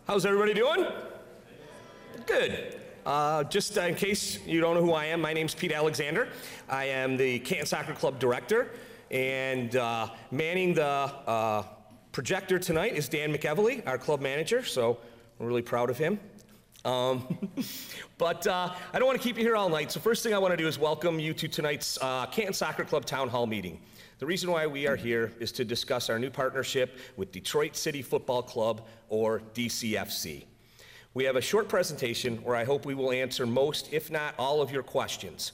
How's everybody doing? Good. Just in case you don't know who I am, my name's Pete Alexander. I am the Canton Soccer Club director, and manning the projector tonight is Dan McEvely, our club manager, so I'm really proud of him. But I don't want to keep you here all night, so first thing I want to do is welcome you to tonight's Canton Soccer Club Town Hall meeting. The reason why we are here is to discuss our new partnership with Detroit City Football Club, or DCFC. We have a short presentation where I hope we will answer most, if not all, of your questions.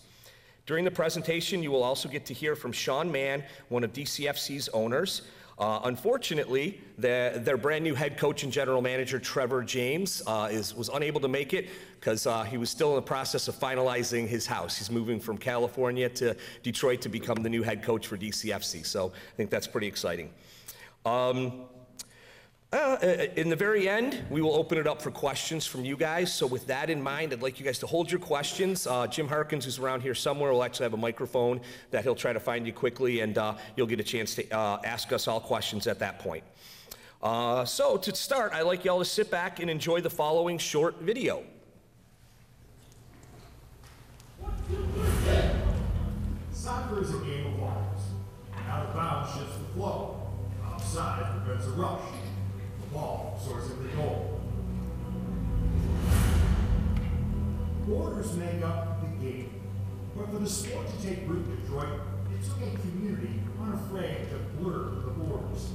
During the presentation, you will also get to hear from Sean Mann, one of DCFC's owners. Unfortunately, their brand new head coach and general manager, Trevor James, was unable to make it because he was still in the process of finalizing his house. He's moving from California to Detroit to become the new head coach for DCFC, so I think that's pretty exciting. In the very end, we will open it up for questions from you guys. So with that in mind, I'd like you guys to hold your questions. Jim Harkins, who's around here somewhere, will actually have a microphone that he'll try to find you quickly, and you'll get a chance to ask us all questions at that point. So to start, I'd like y'all to sit back and enjoy the following short video. Soccer is a game of lives. Out of bounds shifts the flow. Offside prevents a rush. Ball soars into the goal. Borders make up the game, but for the sport to take root in Detroit, it took a community unafraid to blur the borders.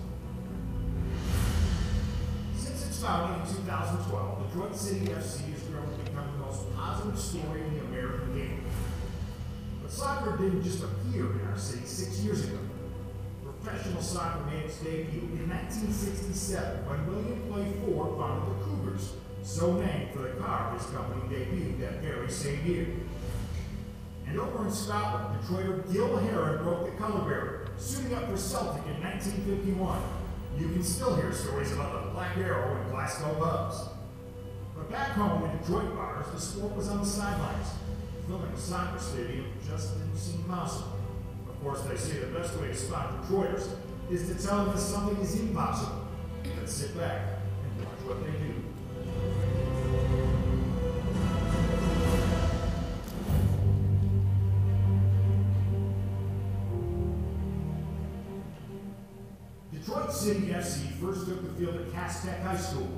Since its founding in 2012, Detroit City FC has grown to become the most positive story in the American game. But soccer didn't just appear in our city 6 years ago. Professional soccer made its debut in 1967 when William Clay Ford founded the Cougars, so named for the car his company debuted that very same year. And over in Scotland, Detroiter Gil Heron broke the color barrier, suiting up for Celtic in 1951. You can still hear stories about the Black Arrow and Glasgow pubs. But back home in Detroit bars, the sport was on the sidelines. Filming a soccer stadium just didn't seem possible. Of course, they say the best way to spot Detroiters is to tell them that something is impossible. Then sit back and watch what they do. Detroit City FC first took the field at Cass Tech High School.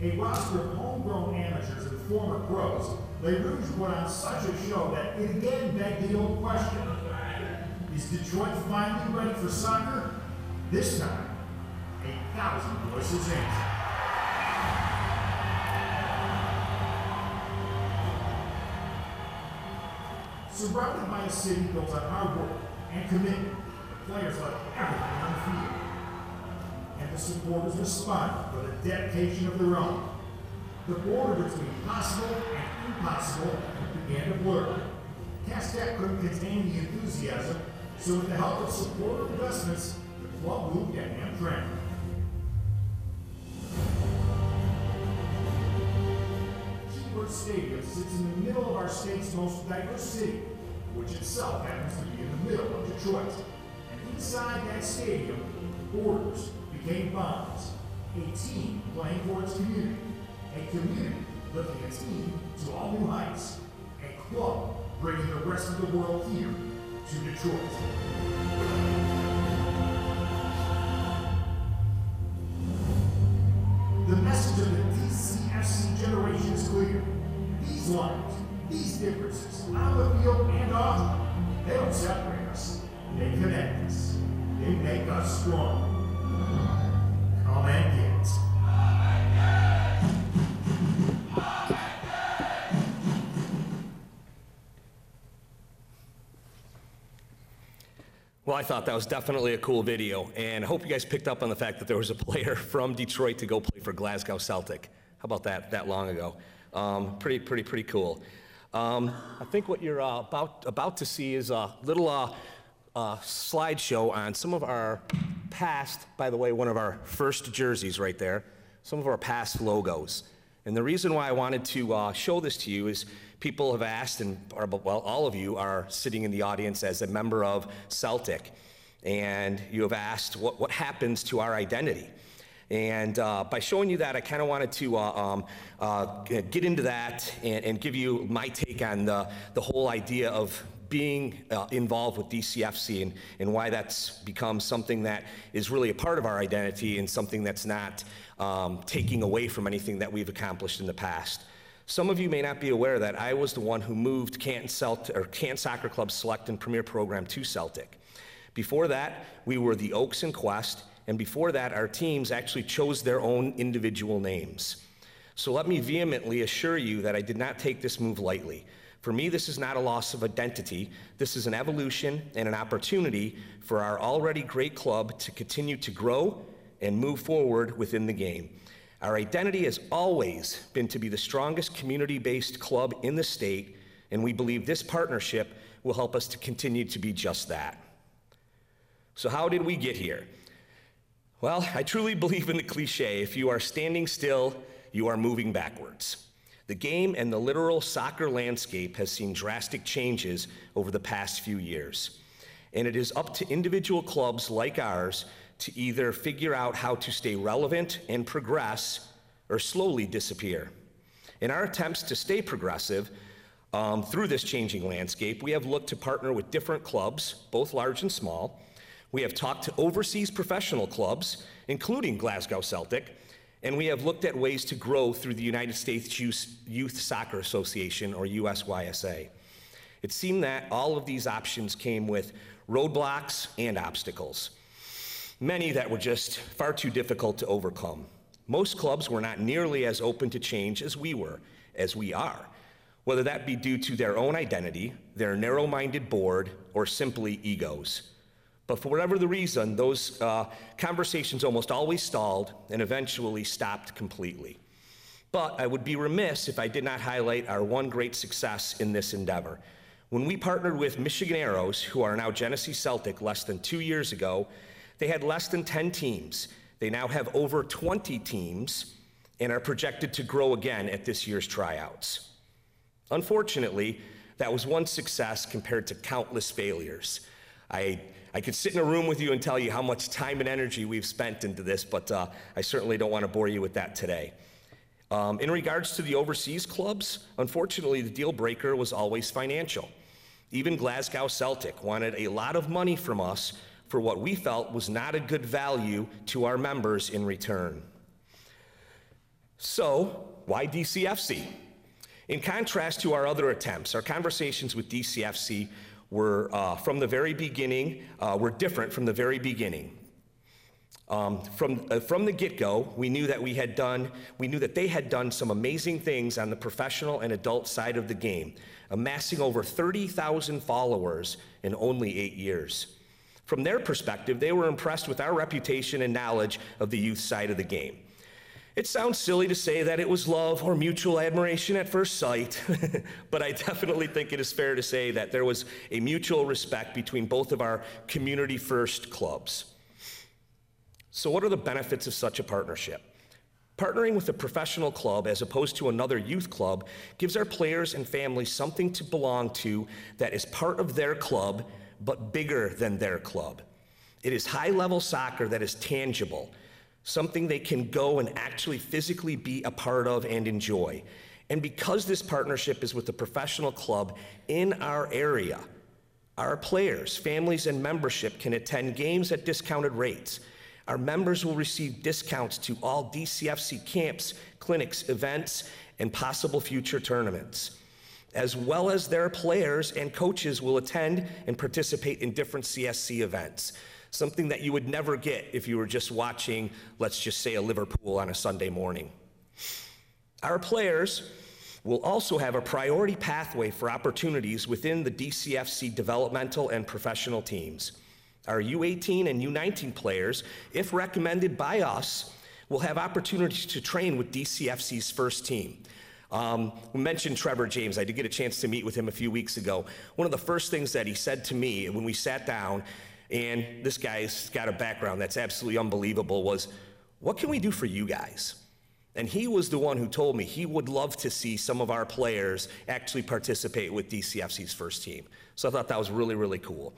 A roster of homegrown amateurs and former pros, Les Rouges put on such a show that it again begged the old question. Is Detroit finally ready for soccer? This time, 8,000 voices answered. Surrounded by a city built on hard work and commitment, the players left everything on the field. And the supporters responded with a dedication of their own. The border between possible and impossible began to blur. Cass Tech couldn't contain the enthusiasm, so with the help of supporter investments, the club moved at Amtrak. Keyword Stadium sits in the middle of our state's most diverse city, which itself happens to be in the middle of Detroit. And inside that stadium, borders became bonds. A team playing for its community. A community lifting a team to all new heights. A club bringing the rest of the world here to Detroit. The message of the DCFC generation is clear. These lines, these differences, on the field and off, they don't separate us. They connect us. They make us strong. Come and get it. Well, I thought that was definitely a cool video, and I hope you guys picked up on the fact that there was a player from Detroit to go play for Glasgow Celtic. How about that long ago? Pretty cool. I think what you're about to see is a little slideshow on some of our past, by the way, one of our first jerseys right there, some of our past logos. And the reason why I wanted to show this to you is people have asked, and well, all of you are sitting in the audience as a member of Celtic, and you have asked what happens to our identity. And by showing you that, I kind of wanted to get into that and give you my take on the whole idea of being involved with DCFC and why that's become something that is really a part of our identity and something that's not taking away from anything that we've accomplished in the past. Some of you may not be aware that I was the one who moved Canton Soccer Club's Select and Premier program to Celtic. Before that, we were the Oaks and Quest, and before that, our teams actually chose their own individual names. So let me vehemently assure you that I did not take this move lightly. For me, this is not a loss of identity. This is an evolution and an opportunity for our already great club to continue to grow and move forward within the game. Our identity has always been to be the strongest community-based club in the state, and we believe this partnership will help us to continue to be just that. So how did we get here? Well, I truly believe in the cliche, if you are standing still, you are moving backwards. The game and the literal soccer landscape has seen drastic changes over the past few years. And it is up to individual clubs like ours to either figure out how to stay relevant and progress or slowly disappear. In our attempts to stay progressive through this changing landscape, we have looked to partner with different clubs, both large and small. We have talked to overseas professional clubs, including Glasgow Celtic, and we have looked at ways to grow through the United States Youth Soccer Association, or USYSA. It seemed that all of these options came with roadblocks and obstacles, many that were just far too difficult to overcome. Most clubs were not nearly as open to change as we are, whether that be due to their own identity, their narrow-minded board, or simply egos. But for whatever the reason, those conversations almost always stalled and eventually stopped completely. But I would be remiss if I did not highlight our one great success in this endeavor. When we partnered with Michigan Arrows, who are now Genesee Celtic, less than 2 years ago, they had less than 10 teams. They now have over 20 teams and are projected to grow again at this year's tryouts. Unfortunately, that was one success compared to countless failures. I could sit in a room with you and tell you how much time and energy we've spent into this, but I certainly don't want to bore you with that today. In regards to the overseas clubs, unfortunately, the deal breaker was always financial. Even Glasgow Celtic wanted a lot of money from us for what we felt was not a good value to our members in return. So, why DCFC? In contrast to our other attempts, our conversations with DCFC were from the very beginning, were different from the very beginning. From the get-go, we knew that they had done some amazing things on the professional and adult side of the game, amassing over 30,000 followers in only 8 years. From their perspective, they were impressed with our reputation and knowledge of the youth side of the game. It sounds silly to say that it was love or mutual admiration at first sight, but I definitely think it is fair to say that there was a mutual respect between both of our community-first clubs. So what are the benefits of such a partnership? Partnering with a professional club as opposed to another youth club gives our players and families something to belong to that is part of their club, but bigger than their club. It is high-level soccer that is tangible, something they can go and actually physically be a part of and enjoy. And because this partnership is with a professional club in our area, our players, families, and membership can attend games at discounted rates. Our members will receive discounts to all DCFC camps, clinics, events, and possible future tournaments, as well as their players and coaches will attend and participate in different CSC events, something that you would never get if you were just watching, let's just say, a Liverpool on a Sunday morning. Our players will also have a priority pathway for opportunities within the DCFC developmental and professional teams. Our U18 and U19 players, if recommended by us, will have opportunities to train with DCFC's first team. We mentioned Trevor James. I did get a chance to meet with him a few weeks ago. One of the first things that he said to me when we sat down, and this guy's got a background that's absolutely unbelievable, was, "What can we do for you guys?" And he was the one who told me he would love to see some of our players actually participate with DCFC's first team. So I thought that was really, really cool.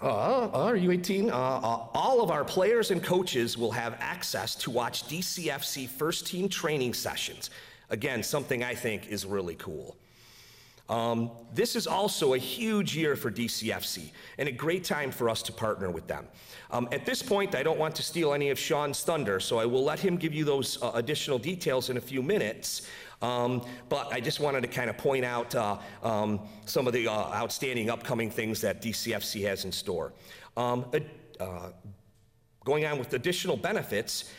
Are you 18? All of our players and coaches will have access to watch DCFC first team training sessions. Again, something I think is really cool. This is also a huge year for DCFC and a great time for us to partner with them. At this point, I don't want to steal any of Sean's thunder, so I will let him give you those additional details in a few minutes. But I just wanted to kind of point out some of the outstanding upcoming things that DCFC has in store. Going on with additional benefits,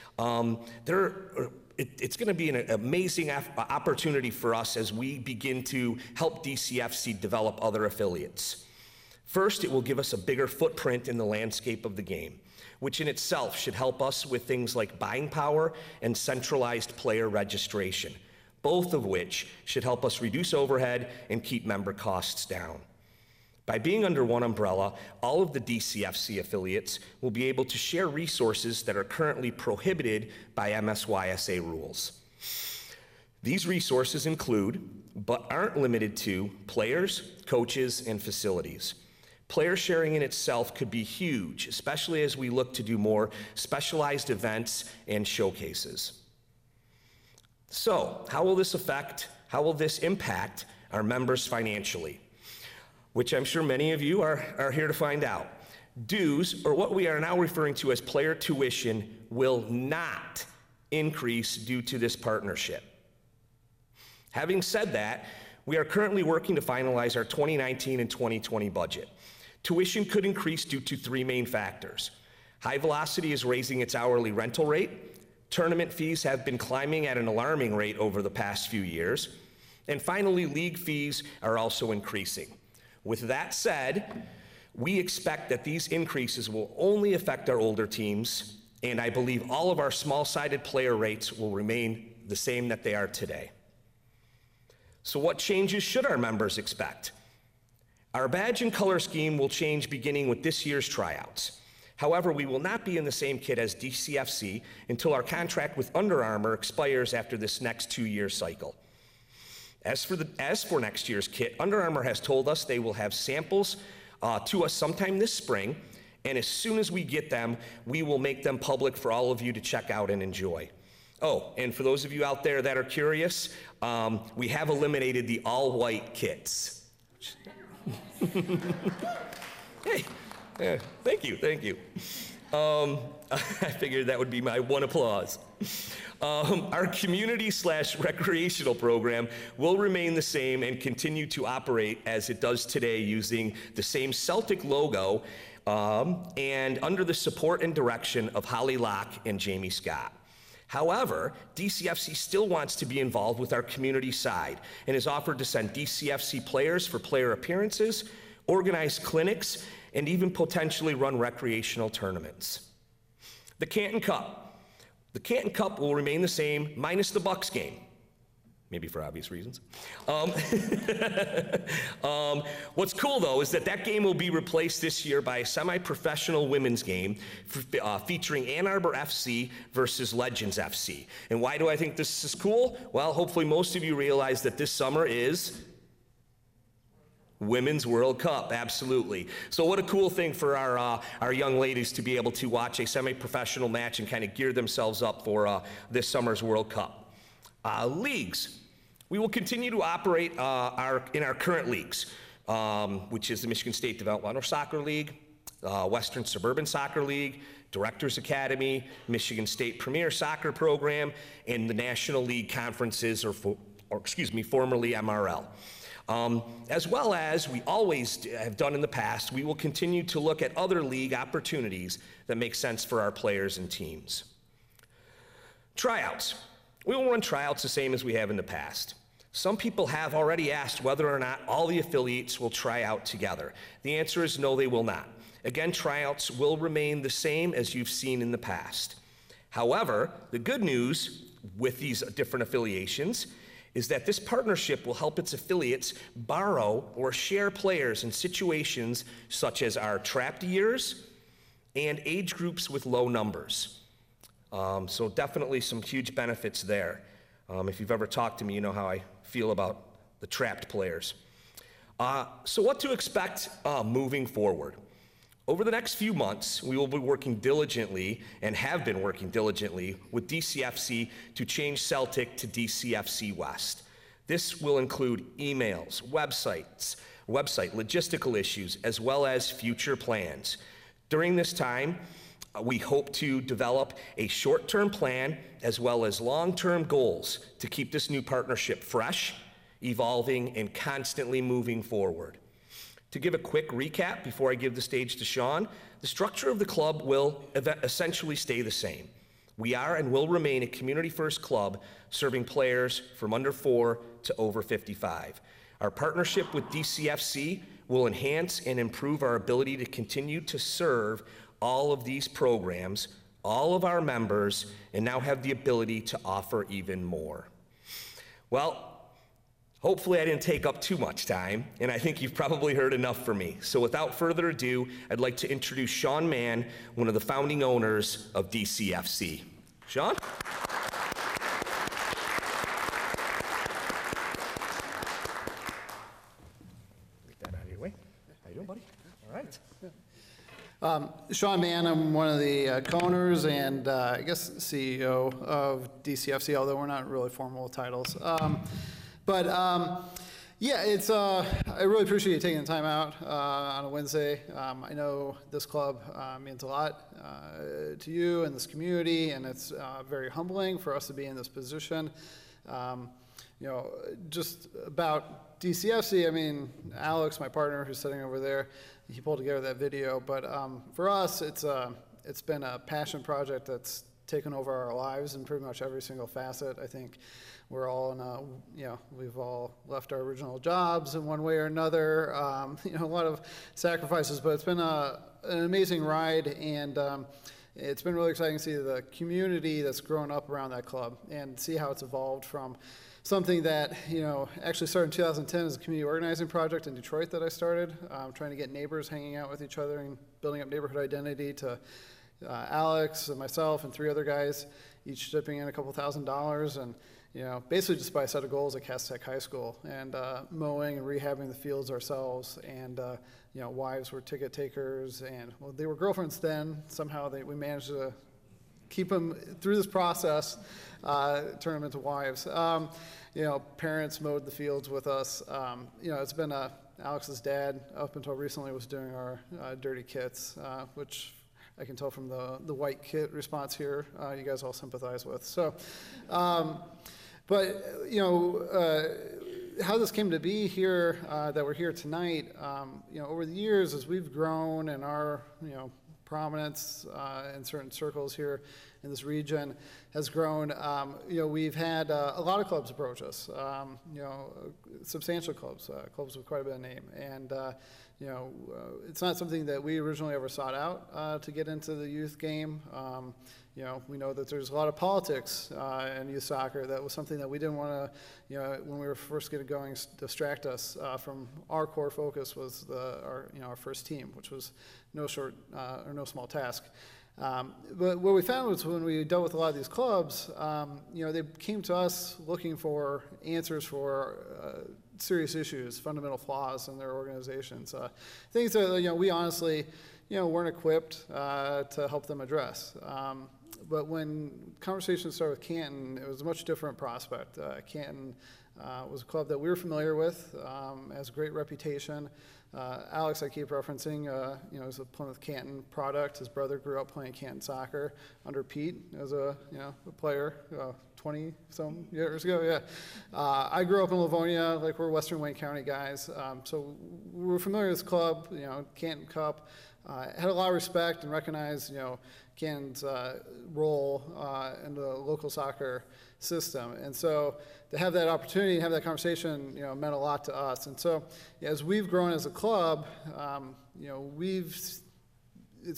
it's going to be an amazing opportunity for us as we begin to help DCFC develop other affiliates. First, it will give us a bigger footprint in the landscape of the game, which in itself should help us with things like buying power and centralized player registration, both of which should help us reduce overhead and keep member costs down. By being under one umbrella, all of the DCFC affiliates will be able to share resources that are currently prohibited by MSYSA rules. These resources include, but aren't limited to, players, coaches, and facilities. Player sharing in itself could be huge, especially as we look to do more specialized events and showcases. So, how will this impact our members financially? Which I'm sure many of you are here to find out. Dues, or what we are now referring to as player tuition, will not increase due to this partnership. Having said that, we are currently working to finalize our 2019 and 2020 budget. Tuition could increase due to three main factors. High Velocity is raising its hourly rental rate. Tournament fees have been climbing at an alarming rate over the past few years. And finally, league fees are also increasing. With that said, we expect that these increases will only affect our older teams, and I believe all of our small-sided player rates will remain the same that they are today. So what changes should our members expect? Our badge and color scheme will change beginning with this year's tryouts. However, we will not be in the same kit as DCFC until our contract with Under Armour expires after this next 2-year cycle. As for next year's kit, Under Armour has told us they will have samples to us sometime this spring, and as soon as we get them, we will make them public for all of you to check out and enjoy. Oh, and for those of you out there that are curious, we have eliminated the all-white kits. Hey, yeah, thank you. I figured that would be my one applause. Our community/recreational program will remain the same and continue to operate as it does today using the same Celtic logo and under the support and direction of Holly Locke and Jamie Scott. However, DCFC still wants to be involved with our community side and has offered to send DCFC players for player appearances, organize clinics, and even potentially run recreational tournaments. The Canton Cup. The Canton Cup will remain the same, minus the Bucks game. Maybe for obvious reasons. What's cool, though, is that game will be replaced this year by a semi-professional women's game featuring Ann Arbor FC versus Legends FC. And why do I think this is cool? Well, hopefully most of you realize that this summer is Women's World Cup, absolutely. So what a cool thing for our young ladies to be able to watch a semi-professional match and kind of gear themselves up for this summer's World Cup. Leagues. We will continue to operate in our current leagues, which is the Michigan State Developmental Soccer League, Western Suburban Soccer League, Directors Academy, Michigan State Premier Soccer Program, and the National League Conferences, formerly MRL. As well as we always have done in the past, we will continue to look at other league opportunities that make sense for our players and teams. Tryouts. We will run tryouts the same as we have in the past. Some people have already asked whether or not all the affiliates will try out together. The answer is no, they will not. Again, tryouts will remain the same as you've seen in the past. However, the good news with these different affiliations is that this partnership will help its affiliates borrow or share players in situations such as our trapped years and age groups with low numbers. So definitely some huge benefits there. If you've ever talked to me, you know how I feel about the trapped players. So what to expect moving forward? Over the next few months, we will be working diligently and have been working diligently with DCFC to change Celtic to DCFC West. This will include emails, website logistical issues, as well as future plans. During this time, we hope to develop a short-term plan as well as long-term goals to keep this new partnership fresh, evolving, and constantly moving forward. To give a quick recap before I give the stage to Sean, the structure of the club will essentially stay the same. We are and will remain a community-first club serving players from under 4 to over 55. Our partnership with DCFC will enhance and improve our ability to continue to serve all of these programs, all of our members, and now have the ability to offer even more. Well, hopefully I didn't take up too much time, and I think you've probably heard enough from me. So without further ado, I'd like to introduce Sean Mann, one of the founding owners of DCFC. Sean? Get that out of your way. How you doing, buddy? All right. Sean Mann, I'm one of the co-owners and I guess CEO of DCFC, although we're not really formal titles. Yeah, it's, I really appreciate you taking the time out on a Wednesday. I know this club means a lot to you and this community, and it's very humbling for us to be in this position. You know, just about DCFC, I mean, Alex, my partner who's sitting over there, he pulled together that video, but for us, it's been a passion project that's taken over our lives in pretty much every single facet. I think we're all in a, you know, we've all left our original jobs in one way or another, you know, a lot of sacrifices, but it's been an amazing ride, and it's been really exciting to see the community that's grown up around that club and see how it's evolved from something that, you know, actually started in 2010 as a community organizing project in Detroit that I started, trying to get neighbors hanging out with each other and building up neighborhood identity, to Alex and myself and 3 other guys, each chipping in a couple $1,000s, and you know, basically just by a set of goals at Cass Tech High School, and mowing and rehabbing the fields ourselves, and you know, wives were ticket takers, and well, they were girlfriends then. Somehow we managed to keep them through this process, turn them into wives. You know, parents mowed the fields with us. You know, it's been Alex's dad up until recently was doing our dirty kits, which I can tell from the white kit response here, you guys all sympathize with. So, but you know, how this came to be here, that we're here tonight, you know, over the years as we've grown and our, you know, prominence in certain circles here in this region has grown, you know, we've had a lot of clubs approach us, you know, substantial clubs, clubs with quite a bit of name, and you know, it's not something that we originally ever sought out to get into the youth game. You know, we know that there's a lot of politics in youth soccer. That was something that we didn't want to, you know, when we were first getting going, distract us from our core focus was our first team, which was no small task. But what we found was when we dealt with a lot of these clubs, you know, they came to us looking for answers for serious issues, fundamental flaws in their organizations, things that, you know, we honestly, you know, weren't equipped to help them address. But when conversations started with Canton, it was a much different prospect. Canton was a club that we were familiar with, has a great reputation. Alex, I keep referencing, you know, is a Plymouth Canton product. His brother grew up playing Canton soccer under Pete as a player 20-some years ago. Yeah, I grew up in Livonia, like we're Western Wayne County guys, so we were familiar with this club. You know, Canton Cup. Had a lot of respect and recognized, you know, Canton's role in the local soccer system, and so to have that opportunity and have that conversation, you know, meant a lot to us. And so, yeah, as we've grown as a club, you know, it's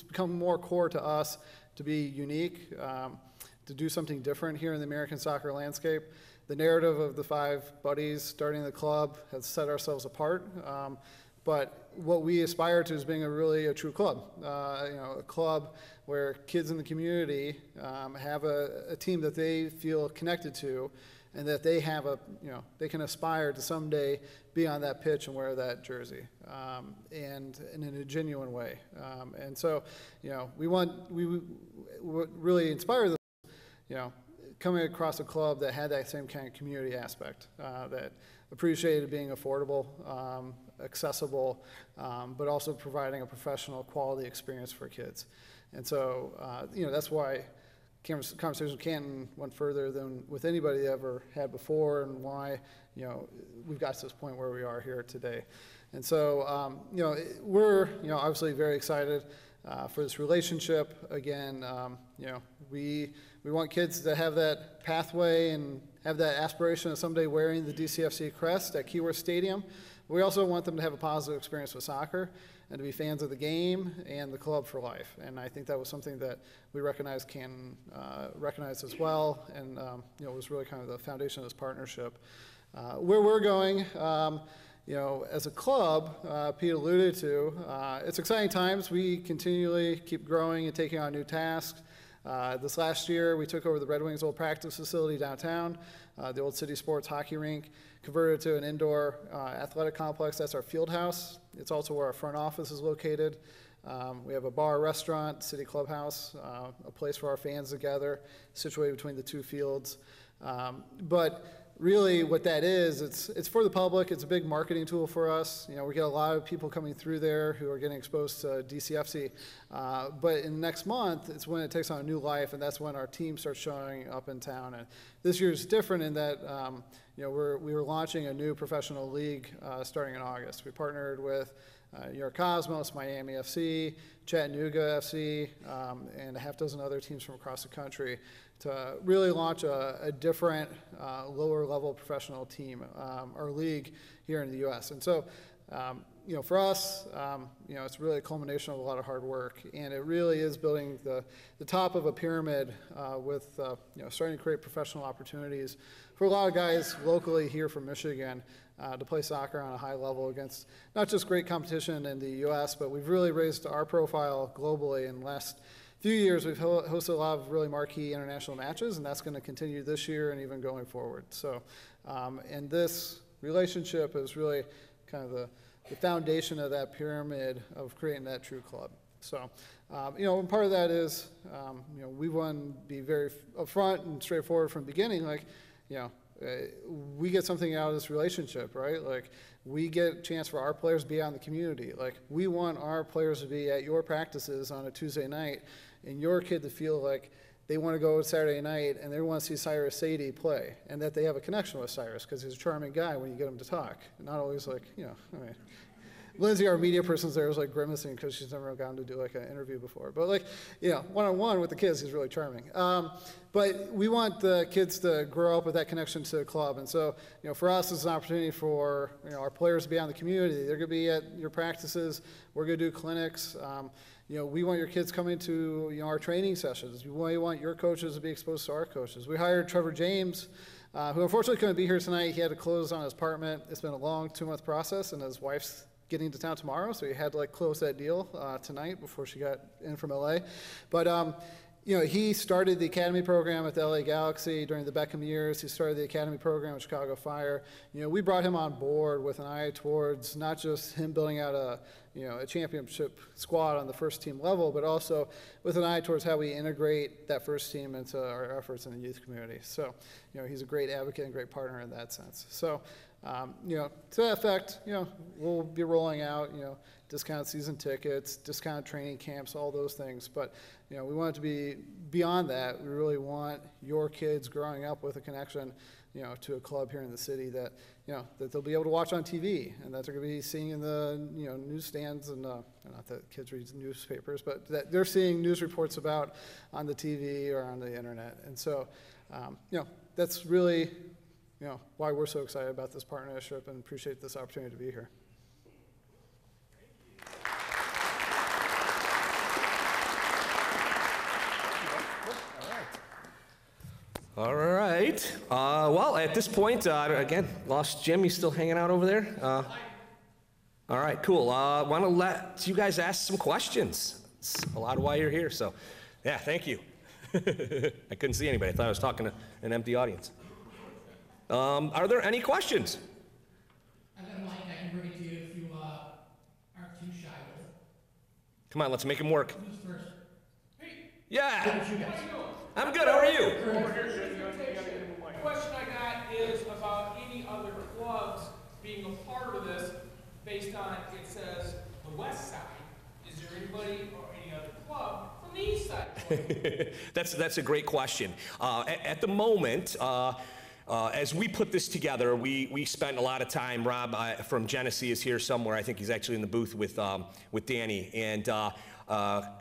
become more core to us to be unique, to do something different here in the American soccer landscape. The narrative of the 5 buddies starting the club has set ourselves apart. But what we aspire to is being a true club, you know, a club where kids in the community have a team that they feel connected to, and that they have they can aspire to someday be on that pitch and wear that jersey, and in a genuine way. And so, what really inspired this, coming across a club that had that same kind of community aspect, that appreciated being affordable, accessible, but also providing a professional quality experience for kids. And so, that's why Conversations with Canton went further than with anybody they ever had before, and why, we've got to this point where we are here today. And so, we're, obviously very excited for this relationship. Again, we want kids to have that pathway and have that aspiration of someday wearing the DCFC crest at Keyworth Stadium. We also want them to have a positive experience with soccer and to be fans of the game and the club for life. And I think that was something that we recognized Canton recognized as well, and was really kind of the foundation of this partnership. Where we're going, as a club, Pete alluded to, it's exciting times. We continually keep growing and taking on new tasks. This last year, we took over the Red Wings' old practice facility downtown, the old City Sports hockey rink, converted to an indoor athletic complex. That's our field house. It's also where our front office is located. We have a bar, restaurant, city clubhouse, a place for our fans to gather, situated between the two fields. But really what that is, it's for the public. It's a big marketing tool for us. We get a lot of people coming through there who are getting exposed to DCFC. But in next month, it's when it takes on a new life, and that's when our team starts showing up in town. And this year is different in that we were launching a new professional league starting in August. We partnered with New York Cosmos, Miami FC, Chattanooga FC, and a half dozen other teams from across the country to really launch a different, lower level professional team, our league here in the U.S. And so, for us, it's really a culmination of a lot of hard work, and it really is building the top of a pyramid with, starting to create professional opportunities for a lot of guys locally here from Michigan to play soccer on a high level against not just great competition in the U.S., but we've really raised our profile globally. In the last few years, we've hosted a lot of really marquee international matches, and that's going to continue this year and even going forward. So, and this relationship is really kind of the foundation of that pyramid of creating that true club. So, and part of that is, we want to be very upfront and straightforward from the beginning. We get something out of this relationship, right? We get a chance for our players to be out in the community. We want our players to be at your practices on a Tuesday night, and your kid to feel like they want to go Saturday night and they want to see Cyrus Sadie play, and that they have a connection with Cyrus because he's a charming guy when you get him to talk. Not always Lindsay, our media person's there, was grimacing because she's never gotten to do an interview before. But one-on-one with the kids, he's really charming. But we want the kids to grow up with that connection to the club. And so, for us, it's an opportunity for, our players to be out in the community. They're going to be at your practices. We're going to do clinics. We want your kids coming to, our training sessions. We want your coaches to be exposed to our coaches. We hired Trevor James, who unfortunately couldn't be here tonight. He had to close on his apartment. It's been a long 2-month process, and his wife's getting to town tomorrow, so he had to close that deal tonight before she got in from LA. But he started the academy program at the LA Galaxy during the Beckham years. He started the academy program at Chicago Fire. We brought him on board with an eye towards not just him building out a championship squad on the first team level, but also with an eye towards how we integrate that first team into our efforts in the youth community. So, he's a great advocate and great partner in that sense. So, to that effect, we'll be rolling out, discounted season tickets, discounted training camps, all those things. But, we want it to be beyond that. We really want your kids growing up with a connection, to a club here in the city that, that they'll be able to watch on TV and that they're going to be seeing in the, newsstands and, not that kids read newspapers, but that they're seeing news reports about on the TV or on the internet. And so, that's really, why we're so excited about this partnership and appreciate this opportunity to be here. All right. Well, at this point, again, lost Jim. He's still hanging out over there. All right, cool. Want to let you guys ask some questions. It's a lot of why you're here. So, yeah, thank you. I couldn't see anybody. I thought I was talking to an empty audience. Are there any questions? I've got a mic, I can bring it to you if you aren't too shy with it. Come on, let's make them work. Who's first? Hey, Yeah, how you guys? I'm good. How are you? The question I got is about any other clubs being a part of this based on, it says, the west side. Is there anybody or any other club from the east side? That's a great question. At the moment, as we put this together, we spent a lot of time. Rob from Genesee is here somewhere. I think he's actually in the booth with Danny, and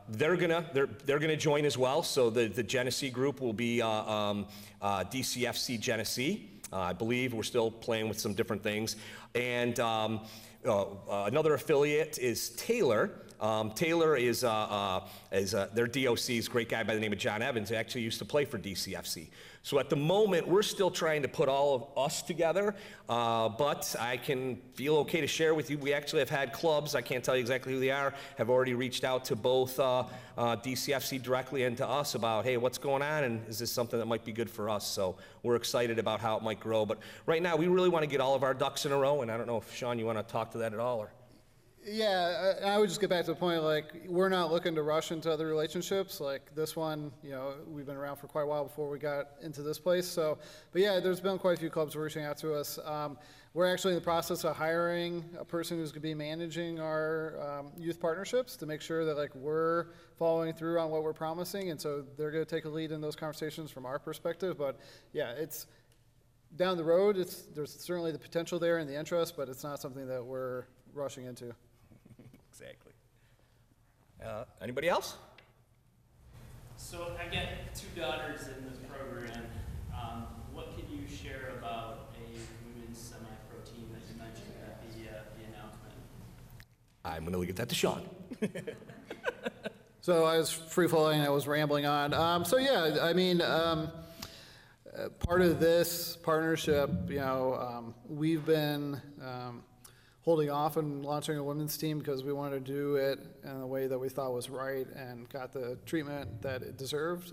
they're gonna join as well. So the Genesee group will be DCFC Genesee. I believe we're still playing with some different things, and another affiliate is Taylor. Taylor is their DOC is a great guy by the name of John Evans. He actually used to play for DCFC. So at the moment, we're still trying to put all of us together, but I can feel okay to share with you. We actually have had clubs, I can't tell you exactly who they are, have already reached out to both DCFC directly and to us about, hey, what's going on, and is this something that might be good for us? So we're excited about how it might grow. But right now, we really want to get all of our ducks in a row, and I don't know if, Sean, you want to talk to that at all? Or? Yeah, I would just get back to the point, like, we're not looking to rush into other relationships. Like this one, you know, we've been around for quite a while before we got into this place. So, but yeah, there's been quite a few clubs reaching out to us. We're actually in the process of hiring a person who's going to be managing our youth partnerships to make sure that, like, we're following through on what we're promising. And so they're going to take a lead in those conversations from our perspective. But yeah, it's down the road. There's certainly the potential there and the interest, but it's not something that we're rushing into. Exactly. Anybody else? So I got two daughters in this program. What can you share about a women's semi-pro team that you mentioned at the announcement? I'm going to give that to Sean. So I was free-flowing, I was rambling on. So yeah, I mean, part of this partnership, you know, we've been holding off on launching a women's team because we wanted to do it in a way that we thought was right and got the treatment that it deserved.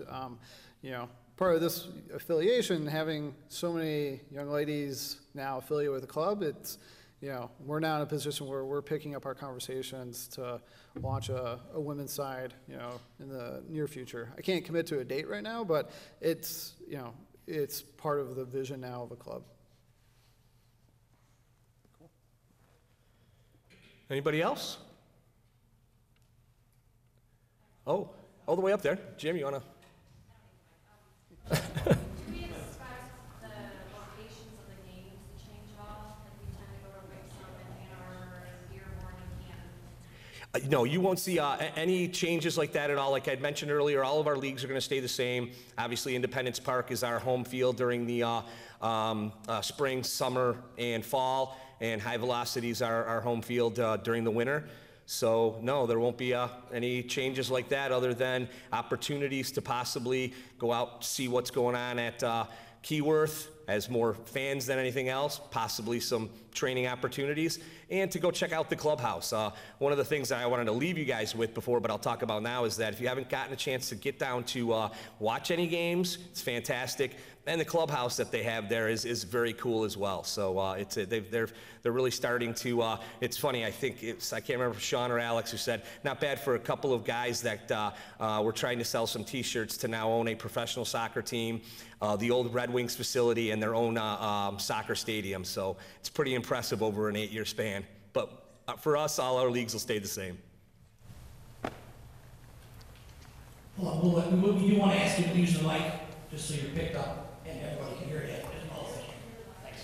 You know, part of this affiliation, having so many young ladies now affiliated with the club, it's, you know, we're now in a position where we're picking up our conversations to launch a women's side, you know, in the near future. I can't commit to a date right now, but it's, you know, it's part of the vision now of the club. Anybody else? Oh, all the way up there. Jim, you want to? Do we expect the locations of the games to change at all? Like we tend to go to Wixom and Ann Arbor and Dearborn and Canton. No, you won't see any changes like that at all. Like I'd mentioned earlier, all of our leagues are going to stay the same. Obviously, Independence Park is our home field during the spring, summer, and fall, and High Velocity is our home field during the winter. So no, there won't be any changes like that other than opportunities to possibly go out, see what's going on at Keyworth as more fans than anything else, possibly some training opportunities, and to go check out the clubhouse. One of the things that I wanted to leave you guys with before, but I'll talk about now, is that if you haven't gotten a chance to get down to watch any games, it's fantastic. And the clubhouse that they have there is very cool as well. So they're really starting to. It's funny. I think I can't remember if Sean or Alex who said not bad for a couple of guys that were trying to sell some T-shirts to now own a professional soccer team, the old Red Wings facility, and their own soccer stadium. So it's pretty impressive over an 8-year span. But for us, all our leagues will stay the same. Hold on, we do want to ask you to use the mic, just so you're picked up and everybody can hear you as well. Thanks.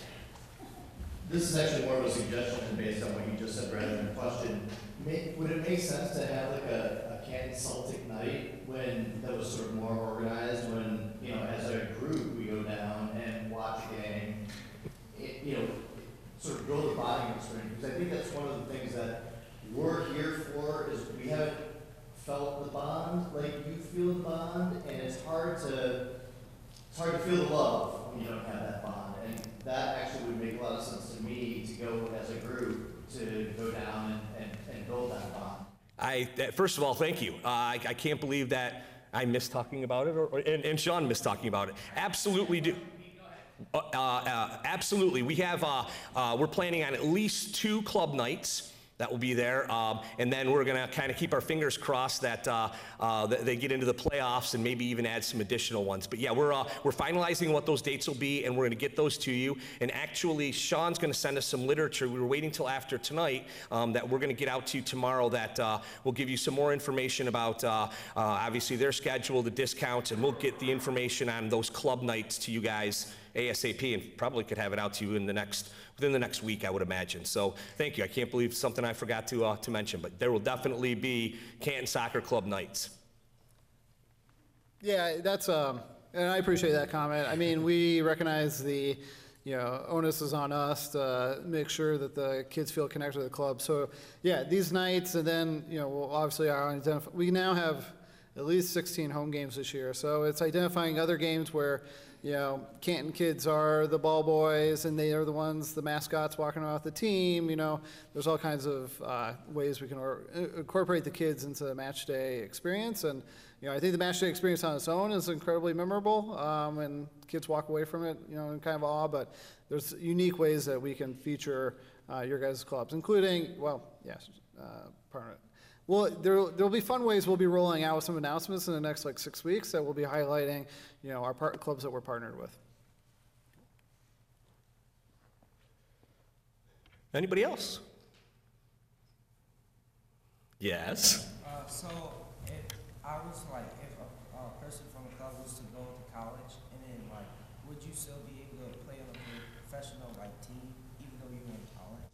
This is actually more of a suggestion based on what you just said rather than a question. Would it make sense to have like a Canton Celtic night when that was sort of more organized, when, you know, as a group we go down and watch a game, you know, sort of build a bonding experience? Because I think that's one of the things that we're here for, is we haven't felt the bond like you feel the bond, and it's hard to feel the love when you don't have that bond. And that actually would make a lot of sense to me, to go as a group to go down and build that bond. First of all, thank you. I can't believe that I missed talking about it, and Sean missed talking about it. Absolutely do. Absolutely. We have, we're planning on at least 2 club nights that will be there, and then we're going to kind of keep our fingers crossed that they get into the playoffs and maybe even add some additional ones. But yeah, we're finalizing what those dates will be, and we're going to get those to you. And actually, Sean's going to send us some literature. We were waiting till after tonight that we're going to get out to you tomorrow. That will give you some more information about obviously their schedule, the discounts, and we'll get the information on those club nights to you guys ASAP, and probably could have it out to you within the next week, I would imagine. So thank you. I can't believe something I forgot to mention, but there will definitely be Canton Soccer Club nights. Yeah, that's and I appreciate that comment. I mean, we recognize the onus is on us to make sure that the kids feel connected to the club. So yeah, these nights, and then we'll obviously identify. We now have at least 16 home games this year, so it's identifying other games where Canton kids are the ball boys, and they are the ones, the mascots walking around with the team. There's all kinds of ways we can incorporate the kids into the match day experience. And, I think the match day experience on its own is incredibly memorable, and kids walk away from it, in kind of awe. But there's unique ways that we can feature your guys' clubs, including, partner. Well, there'll be fun ways we'll be rolling out with some announcements in the next 6 weeks that we'll be highlighting, our clubs that we're partnered with. Anybody else? Yes. So if I was if a person from a club was to go to college, and then would you still be able to play on a professional team, even though you're in college?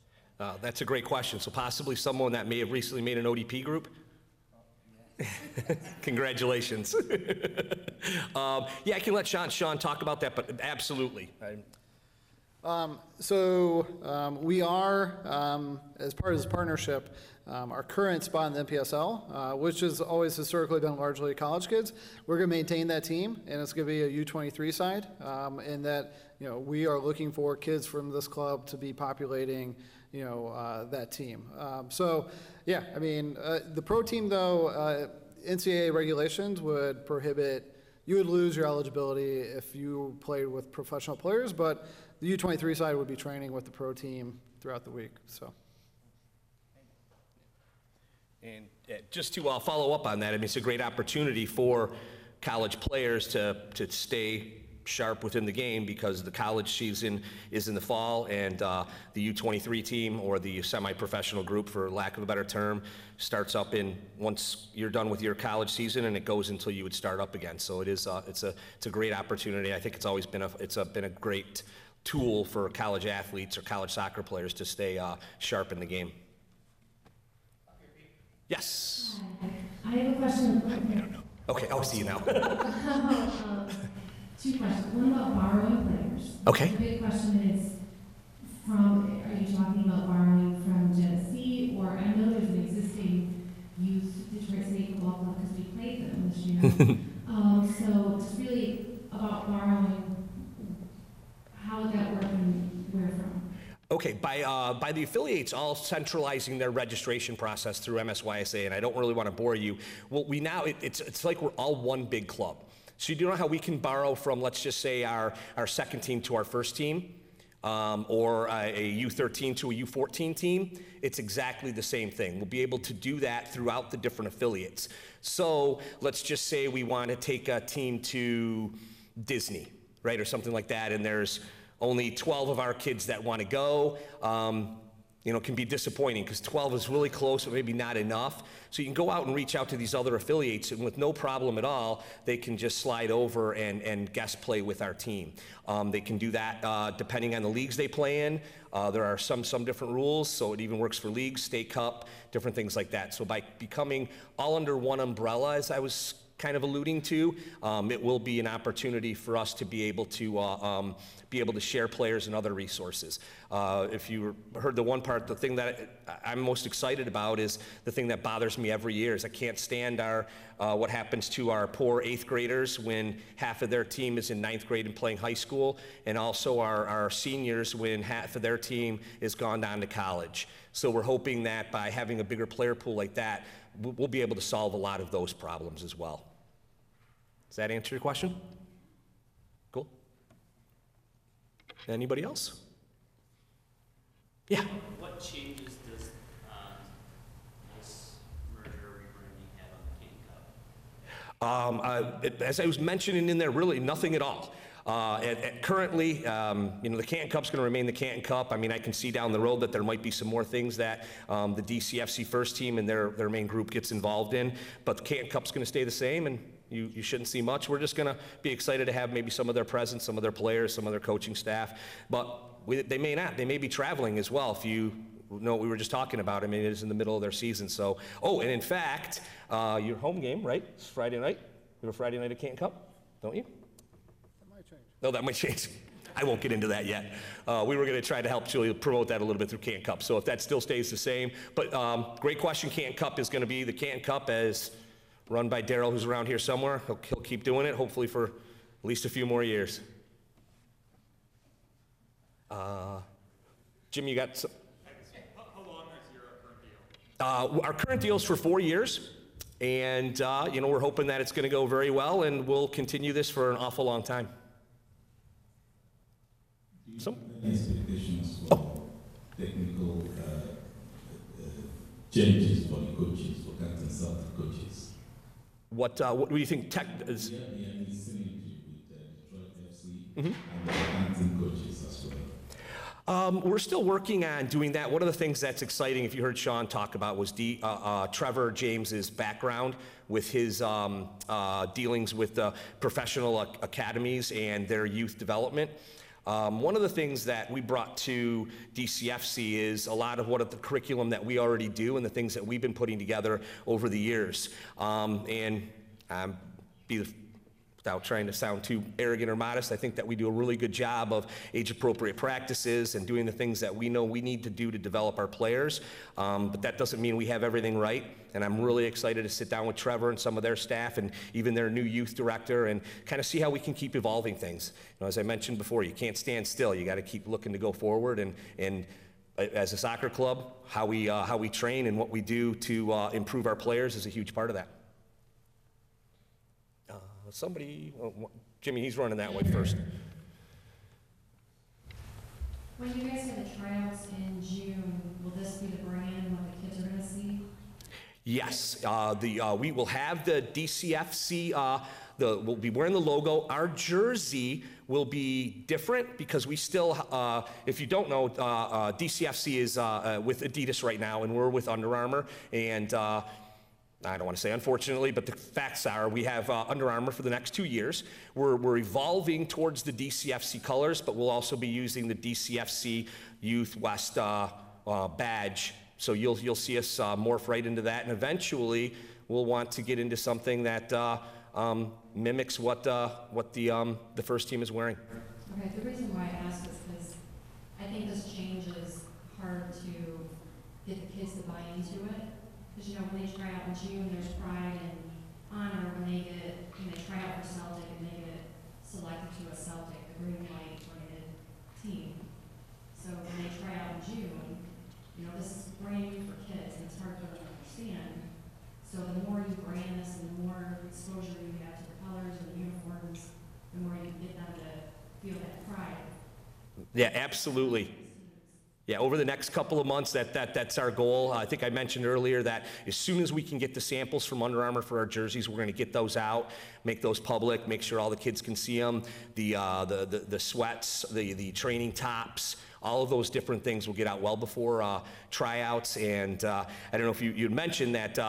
That's a great question. So possibly someone that may have recently made an ODP group? Congratulations. Yeah, I can let Sean talk about that, but absolutely. We are, as part of this partnership, our current spot in the NPSL, which has always historically been largely college kids, we're going to maintain that team, and it's going to be a U23 side, and that we are looking for kids from this club to be populating that team. The pro team, though, NCAA regulations would prohibit, you would lose your eligibility if you played with professional players, but the U23 side would be training with the pro team throughout the week. So. And just to follow up on that, it's a great opportunity for college players to stay sharp within the game, because the college season is in the fall, and the U23 team, or the semi-professional group, for lack of a better term, starts up once you're done with your college season, and it goes until you would start up again. So it is it's a great opportunity. I think it's always been a great tool for college athletes or college soccer players to stay sharp in the game. Yes. I have a question. Okay, I'll see you now. 2 questions. One about borrowing players. Okay. The big question is, are you talking about borrowing from Genesee, or I know there's an existing youth Detroit City Football Club because we played them this year. So it's really about borrowing. How would that work and where from? Okay, by the affiliates all centralizing their registration process through MSYSA, and I don't really want to bore you. Well, it's like we're all one big club. So you know how we can borrow from, let's just say, our second team to our first team, or a U13 to a U14 team? It's exactly the same thing. We'll be able to do that throughout the different affiliates. So let's just say we want to take a team to Disney, right, or something like that, and there's only 12 of our kids that want to go. It can be disappointing because 12 is really close, but maybe not enough. So you can go out and reach out to these other affiliates, and with no problem at all, they can just slide over and guest play with our team. They can do that depending on the leagues they play in. There are some different rules, so it even works for leagues, state cup, different things like that. So by becoming all under one umbrella, as I was kind of alluding to, it will be an opportunity for us to be able to share players and other resources. If you heard the one part, the thing that I'm most excited about is the thing that bothers me every year is I can't stand what happens to our poor 8th graders when half of their team is in 9th grade and playing high school, and also our seniors when half of their team is gone down to college. So we're hoping that by having a bigger player pool like that, we'll be able to solve a lot of those problems as well. Does that answer your question? Cool. Anybody else? Yeah. What changes does this merger rebranding have on the Canton Cup? As I was mentioning in there, really nothing at all. Currently, the Canton Cup's going to remain the Canton Cup. I mean, I can see down the road that there might be some more things that the DCFC first team and their main group gets involved in, but the Canton Cup's going to stay the same, and you shouldn't see much. We're just going to be excited to have maybe some of their presence, some of their players, some of their coaching staff, but they may not. They may be traveling as well. If you know what we were just talking about, I mean, it is in the middle of their season. So, and in fact, your home game, right? It's Friday night. You have a Friday night at Canton Cup, don't you? That might change. No, that might change. I won't get into that yet. We were going to try to help Julie promote that a little bit through Canton Cup. So if that still stays the same. But great question. Canton Cup is going to be the Canton Cup as run by Daryl, who's around here somewhere. He'll keep doing it, hopefully for at least a few more years. Jim, you got some? How long is your current deal? Our current deal is for 4 years. And, we're hoping that it's going to go very well, and we'll continue this for an awful long time. Any expectations for technical changes for the coaches, for Canton South coaches? What do you think tech is? Yeah, any synergy with Detroit FC and the Canton coaches as well. We're still working on doing that. One of the things that's exciting, if you heard Sean talk about, was Trevor James's background with his dealings with the professional academies and their youth development. One of the things that we brought to DCFC is a lot of the curriculum that we already do and the things that we've been putting together over the years. Without trying to sound too arrogant or modest, I think that we do a really good job of age-appropriate practices and doing the things that we know we need to do to develop our players. But that doesn't mean we have everything right. And I'm really excited to sit down with Trevor and some of their staff and even their new youth director and kind of see how we can keep evolving things. As I mentioned before, you can't stand still. You got to keep looking to go forward. And as a soccer club, how we train and what we do to improve our players is a huge part of that. Jimmy, he's running that way first. When you guys have the tryouts in June, will this be the brand what the kids are going to see? Yes, we will have the DCFC. We'll be wearing the logo. Our jersey will be different because we still, if you don't know, DCFC is with Adidas right now, and we're with Under Armour. And I don't want to say unfortunately, but the facts are we have Under Armour for the next 2 years. We're evolving towards the DCFC colors, but we'll also be using the DCFC Youth West badge. So you'll see us morph right into that, and eventually we'll want to get into something that mimics what the first team is wearing. Okay, the reason why I ask is because I think this change is hard to get the kids to buy into it. Because when they try out in June, there's pride and honor when they try out for Celtic and they get selected to a Celtic, the green light rated team. So when they try out in June, this is brand new for kids and it's hard for them to understand. So the more you brand this and the more exposure you have to the colors and the uniforms, the more you can get them to feel that pride. Yeah, absolutely. Yeah, over the next couple of months, that's our goal. I think I mentioned earlier that as soon as we can get the samples from Under Armour for our jerseys, we're going to get those out, make those public, make sure all the kids can see them. The sweats, the training tops, all of those different things will get out well before tryouts. And I don't know if you mentioned that,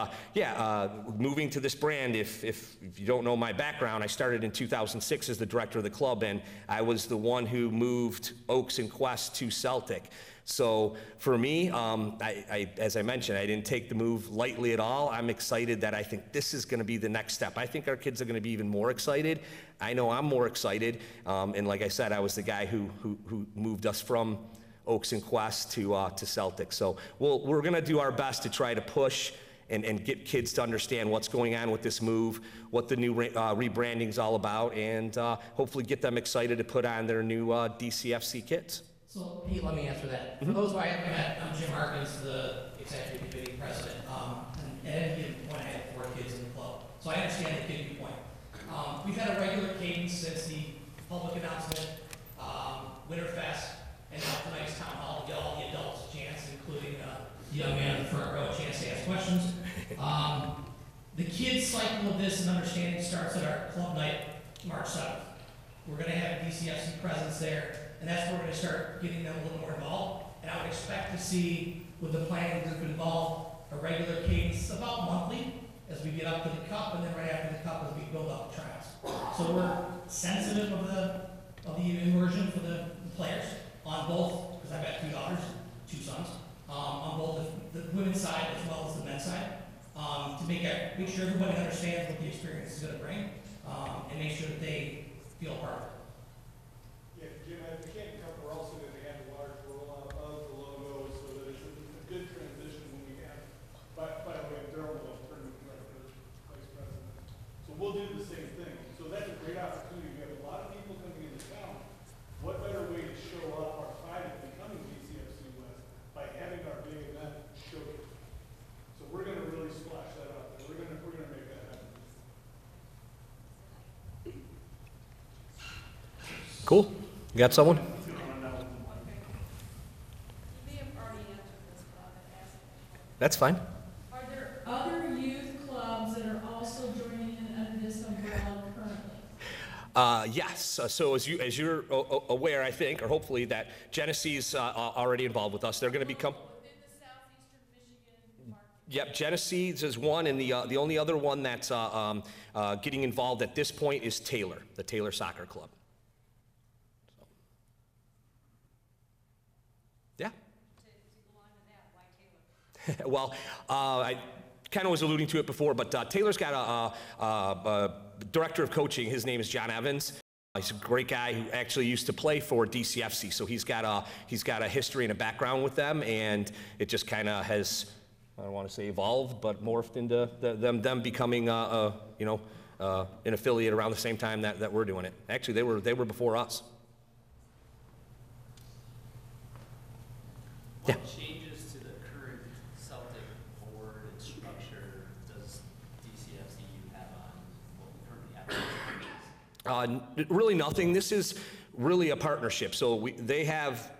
moving to this brand, if you don't know my background, I started in 2006 as the director of the club, and I was the one who moved Oaks and Quest to Celtic. So for me, as I mentioned, I didn't take the move lightly at all. I'm excited that I think this is going to be the next step. I think our kids are going to be even more excited. I know I'm more excited. And like I said, I was the guy who moved us from Oaks and Quest to Celtic. So we're going to do our best to try to push and get kids to understand what's going on with this move, what the new rebranding is all about, and hopefully get them excited to put on their new DCFC kits. So, Pete, let me answer that. For those who I haven't met, I'm Jim Harkins, the executive committee president. And at any given point, I had 4 kids in the club. So I understand the kid viewpoint. We've had a regular cadence since the public announcement. Winterfest, and now tonight's town hall to get all the adults a chance, including the young man in the front row, a chance to ask questions. The kids' cycle of this and understanding starts at our club night, March 7th. We're going to have a DCFC presence there, and that's where we're going to start getting them a little more involved. And I would expect to see, with the planning group involved, a regular cadence about monthly as we get up to the cup, and then right after the cup as we build up the trials. So we're sensitive of the immersion for the players on both, because I've got 2 daughters, 2 sons, on both the women's side as well as the men's side, to make sure everybody understands what the experience is going to bring, and make sure that they feel part of it. Yeah, Jim, at the Canton Cup, we're also going to have a large rollout of the logo so that it's a good transition when we have, by the way, Daryl will tournament director, vice president. So we'll do the same thing. So that's a great opportunity. We have a lot of people coming into town. What better way to show up our pride of becoming DCFC West by having our big event showcase? So we're going to really splash that out there. We're going to make that happen. Cool. You got someone? You may have already answered this, but I'm going to ask it. That's fine. Are there other youth clubs that are also joining in under this umbrella currently? Yes. So as you're aware, I think, or hopefully, that Genesee's already involved with us. They're going to become. Within the southeastern Michigan market? Yep, Genesee's is one, and the only other one that's getting involved at this point is Taylor, the Taylor Soccer Club. So. Yeah. Well, I kind of was alluding to it before, but Taylor's got a director of coaching. His name is John Evans. He's a great guy who actually used to play for DCFC, so he's got a history and a background with them, and it just kind of has, I don't want to say evolved, but morphed into them becoming an affiliate around the same time that we're doing it. Actually, they were before us. What changes to the current Celtic board and structure does DCFC have on what we currently have? Really nothing. This is really a partnership. So they have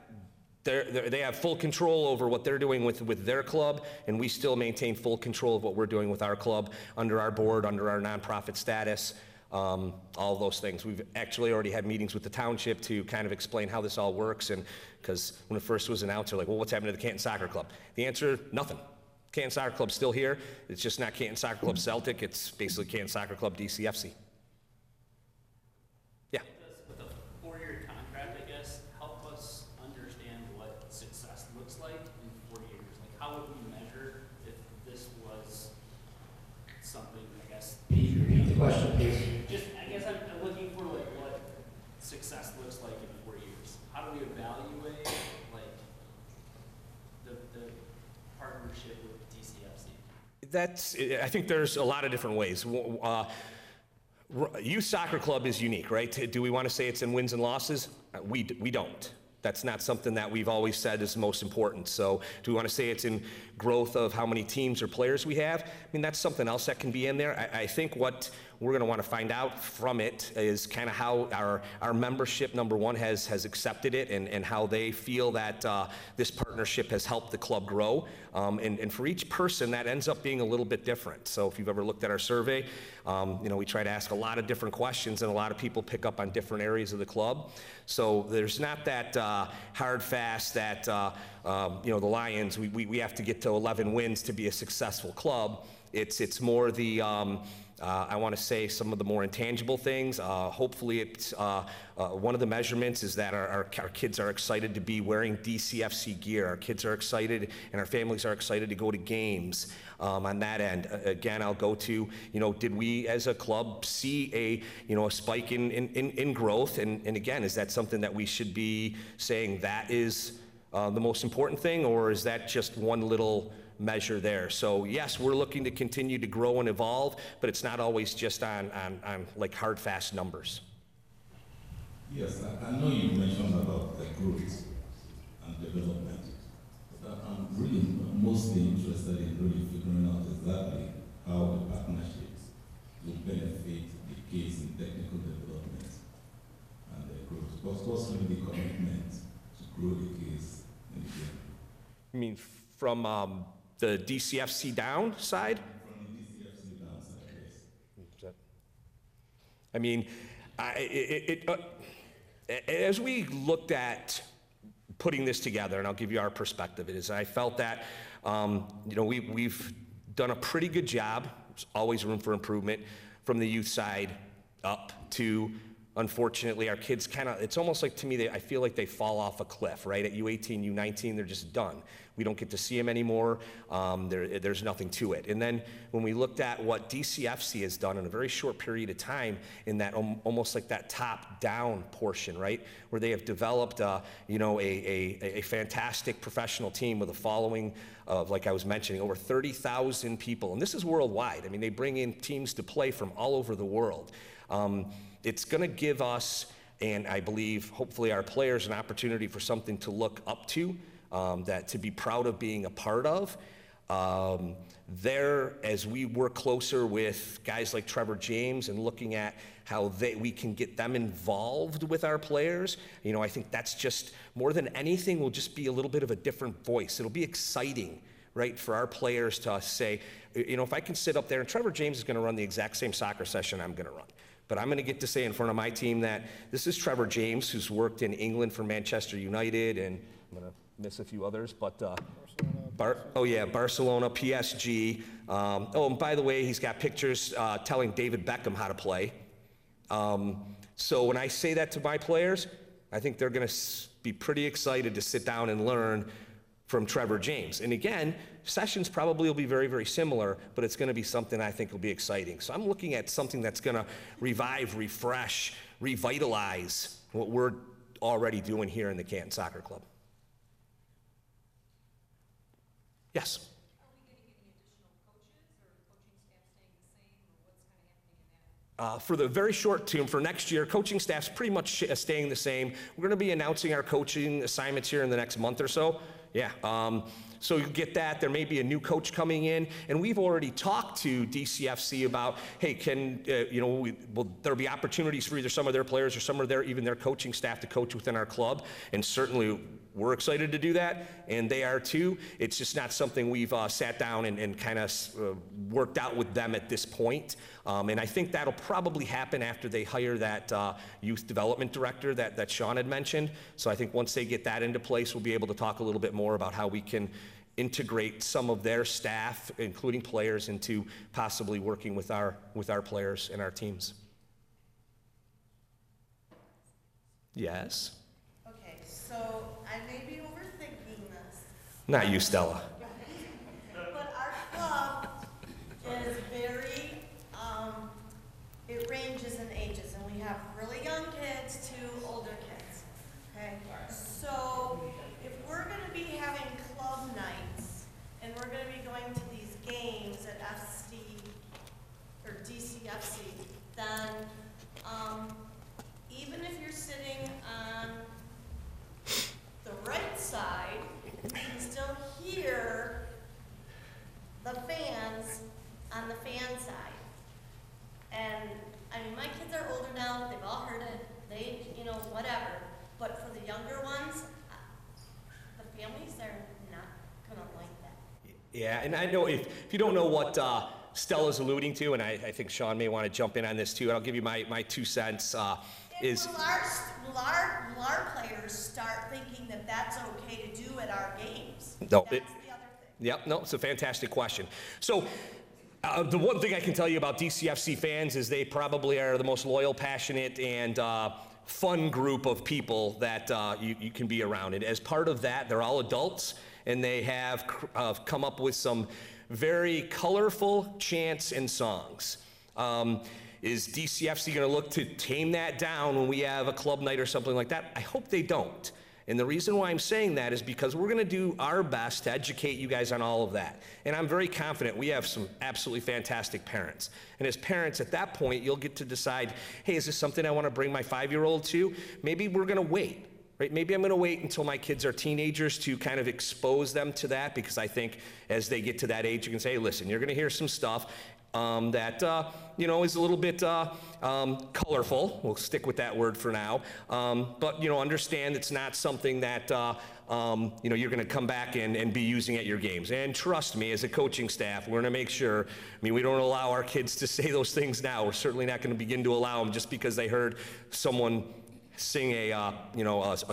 full control over what they're doing with their club, and we still maintain full control of what we're doing with our club under our board, under our nonprofit status. All those things. We've actually already had meetings with the township to kind of explain how this all works, and because when it first was announced, they're like, well, what's happening to the Canton Soccer Club? The answer, nothing. Canton Soccer Club's still here. It's just not Canton Soccer Club Celtic. It's basically Canton Soccer Club DCFC. Yeah. With a 4-year contract, I guess, help us understand what success looks like in 4 years. Like, how would we measure if this was something, I guess? Repeat the question, please. Just, I guess I'm looking for like what success looks like in 4 years. How do we evaluate like the partnership with DCFC? I think there's a lot of different ways. Youth Soccer Club is unique, right? Do we want to say it's in wins and losses? We don't. That's not something that we've always said is most important. So do we want to say it's in growth of how many teams or players we have? I mean, that's something else that can be in there. I think what we're going to want to find out from it is kind of how our membership, number one, has accepted it, and how they feel that this partnership has helped the club grow. And for each person, that ends up being a little bit different. So if you've ever looked at our survey, we try to ask a lot of different questions, and a lot of people pick up on different areas of the club. So there's not that hard, fast, that the Lions, we have to get to 11 wins to be a successful club. It's more the I want to say some of the more intangible things. Hopefully, it's one of the measurements is that our kids are excited to be wearing DCFC gear. Our kids are excited, and our families are excited to go to games. On that end, again, I'll go to, did we as a club see a spike in growth? And again, is that something that we should be saying that is the most important thing, or is that just one little measure there? So yes, we're looking to continue to grow and evolve, but it's not always just on like hard, fast numbers. Yes, I know you mentioned about the growth and development, but I'm really mostly interested in really figuring out exactly how the partnerships will benefit the kids in technical development and their growth. Of course, with the commitment to grow the kids in the game. You mean from the DCFC down side? From the DCFC downside, yes. I mean, as we looked at putting this together, and I'll give you our perspective, is I felt that we've done a pretty good job. There's always room for improvement from the youth side up to, unfortunately, our kids it's almost like, to me, I feel like they fall off a cliff, right? At U18, U19, they're just done. We don't get to see them anymore. There's nothing to it. And then when we looked at what DCFC has done in a very short period of time, in that almost like that top-down portion, right, where they have developed a fantastic professional team with a following of, like I was mentioning, over 30,000 people. And this is worldwide. I mean, they bring in teams to play from all over the world. It's going to give us, and I believe hopefully our players, an opportunity for something to look up to, that to be proud of being a part of. As we work closer with guys like Trevor James and looking at how we can get them involved with our players, I think that's just, more than anything, will just be a little bit of a different voice. It'll be exciting, right, for our players to say, if I can sit up there, and Trevor James is going to run the exact same soccer session I'm going to run. But I'm going to get to say in front of my team that this is Trevor James, who's worked in England for Manchester United, and I'm going to miss a few others, but Barcelona, PSG. And by the way, he's got pictures telling David Beckham how to play. So when I say that to my players, I think they're going to be pretty excited to sit down and learn from Trevor James. And again, sessions probably will be very, very similar, but it's going to be something I think will be exciting. So I'm looking at something that's going to revive, refresh, revitalize what we're already doing here in the Canton Soccer Club. Yes? Are we getting any additional coaches, or coaching staff staying the same, or what's kind of happening in that? For the very short term, for next year, coaching staff's pretty much staying the same. We're going to be announcing our coaching assignments here in the next month or so. Yeah, so you get that. There may be a new coach coming in, and we've already talked to DCFC about, hey, will there be opportunities for either some of their players or some of even their coaching staff to coach within our club? And certainly we're excited to do that, and they are too. It's just not something we've sat down and kind of worked out with them at this point. And I think that'll probably happen after they hire that youth development director that Sean had mentioned. So I think once they get that into place, we'll be able to talk a little bit more about how we can integrate some of their staff, including players, into possibly working with our players and our teams. Yes? Okay, so I may be overthinking this. Not you, Stella. But our club is very, it ranges in ages, and we have really young kids to older kids, okay? So if we're gonna be having club nights, and we're gonna be going to these games at FC, or DCFC, then, even if you're sitting on the right side, you can still hear the fans on the fan side. And, I mean, my kids are older now, they've all heard it, whatever. But for the younger ones, the families, they're not gonna like that. Yeah, and I know if you don't know what Stella's alluding to, and I think Sean may want to jump in on this too, and I'll give you my 2 cents. Will our players start thinking that that's okay to do at our games? No, that's the other thing. Yep, no, it's a fantastic question. So the one thing I can tell you about DCFC fans is they probably are the most loyal, passionate, and fun group of people that you can be around. And as part of that, they're all adults, and they have come up with some very colorful chants and songs. Is DCFC going to look to tame that down when we have a club night or something like that? I hope they don't. And the reason why I'm saying that is because we're going to do our best to educate you guys on all of that. And I'm very confident we have some absolutely fantastic parents. And as parents, at that point, you'll get to decide, hey, is this something I want to bring my 5-year-old to? Maybe we're going to wait. Right? Maybe I'm going to wait until my kids are teenagers to kind of expose them to that, because I think as they get to that age, you can say, hey, listen, you're going to hear some stuff. that is a little bit colorful. We'll stick with that word for now. But understand it's not something that you're going to come back and be using at your games. And trust me, as a coaching staff, we're going to make sure. We don't allow our kids to say those things now. We're certainly not going to begin to allow them just because they heard someone sing a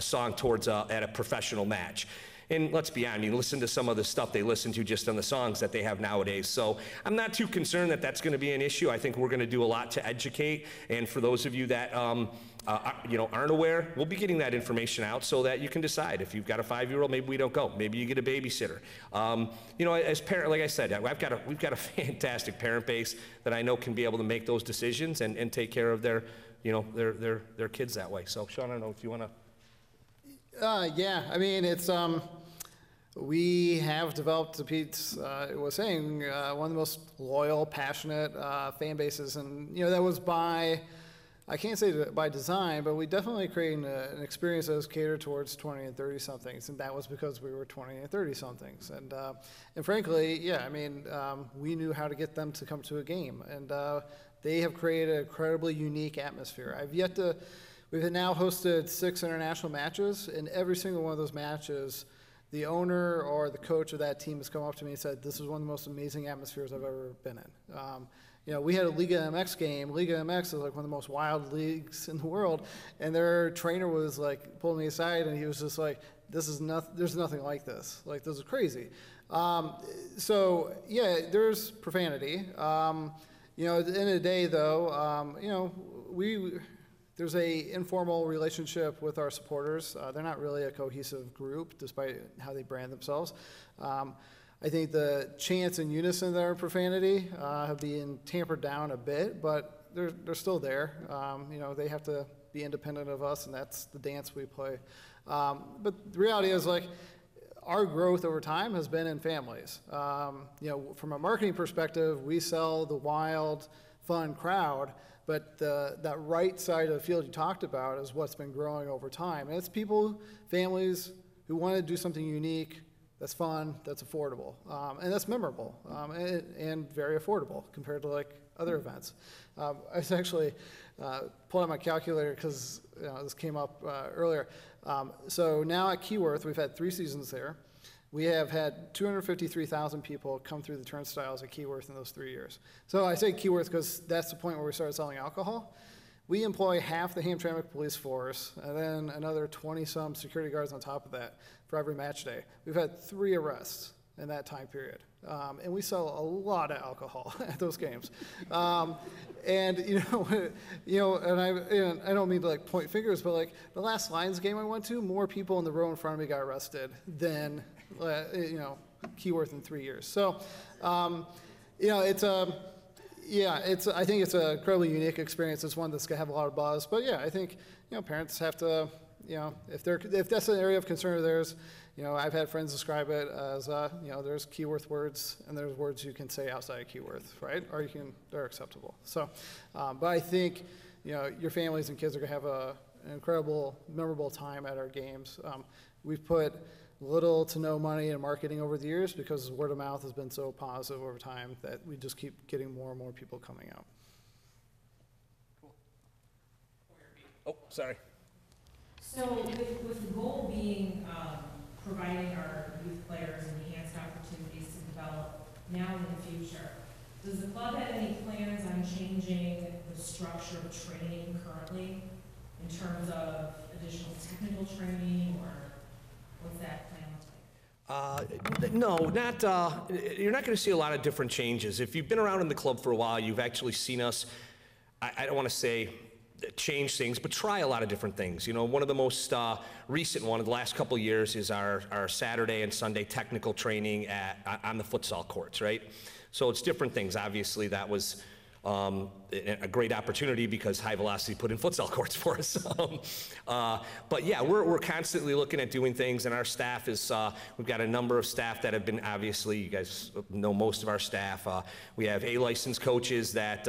song towards at a professional match. And let's be honest, listen to some of the stuff they listen to just on the songs that they have nowadays. So I'm not too concerned that that's going to be an issue. I think we're going to do a lot to educate. And for those of you that aren't aware, we'll be getting that information out so that you can decide. If you've got a 5-year-old, maybe we don't go. Maybe you get a babysitter. As parent, like I said, we've got a fantastic parent base that I know can be able to make those decisions and take care of their kids that way. So Sean, I don't know if you want to. Yeah, it's, we have developed, as Pete was saying, one of the most loyal, passionate fan bases, and that was by, I can't say by design, but we definitely created an experience that was catered towards 20 and 30 somethings, and that was because we were 20 and 30 somethings, and frankly, yeah, we knew how to get them to come to a game, and they have created an incredibly unique atmosphere. We've now hosted 6 international matches, and every single one of those matches, the owner or the coach of that team has come up to me and said, this is one of the most amazing atmospheres I've ever been in. We had a Liga MX game. Liga MX is like one of the most wild leagues in the world, and their trainer was like pulling me aside, and he was just like, there's nothing like this. Like, this is crazy. So yeah, there's profanity. At the end of the day, though, there's a informal relationship with our supporters. They're not really a cohesive group, despite how they brand themselves. I think the chants in unison that are profanity have been tampered down a bit, but they're still there. They have to be independent of us, and that's the dance we play. But the reality is, our growth over time has been in families. From a marketing perspective, we sell the wild, fun crowd, but that right side of the field you talked about is what's been growing over time. And it's people, families who want to do something unique, that's fun, that's affordable, and that's memorable, and very affordable compared to other events. I was actually pulling out my calculator because this came up earlier. So now at Keyworth, we've had 3 seasons there. We have had 253,000 people come through the turnstiles at Keyworth in those 3 years. So I say Keyworth because that's the point where we started selling alcohol. We employ half the Hamtramck police force and then another 20-some security guards on top of that for every match day. We've had 3 arrests in that time period. And we sell a lot of alcohol at those games. And I don't mean to point fingers, but the last Lions game I went to, more people in the row in front of me got arrested than Keyworth in 3 years. So, I think it's an incredibly unique experience. It's one that's gonna have a lot of buzz. But yeah, I think parents have to, if that's an area of concern of theirs, I've had friends describe it as there's Keyworth words and there's words you can say outside of Keyworth, right? Or they're acceptable. So, but I think your families and kids are gonna have an incredible, memorable time at our games. We've put little to no money in marketing over the years because word of mouth has been so positive over time that we just keep getting more and more people coming out. Cool. Oh, sorry. So with the goal being providing our youth players enhanced opportunities to develop now and in the future, does the club have any plans on changing the structure of training currently in terms of additional technical training, or what's that plan look like? No, you're not going to see a lot of different changes. If you've been around in the club for a while, you've actually seen us, I don't want to say change things, but try a lot of different things. One of the most recent one of the last couple of years is our Saturday and Sunday technical training on the futsal courts, right? So it's different things. Obviously, that was a great opportunity because High Velocity put in futsal courts for us. But yeah, we're constantly looking at doing things, and our staff is, we've got a number of staff that have been, obviously, you guys know most of our staff. We have licensed coaches that,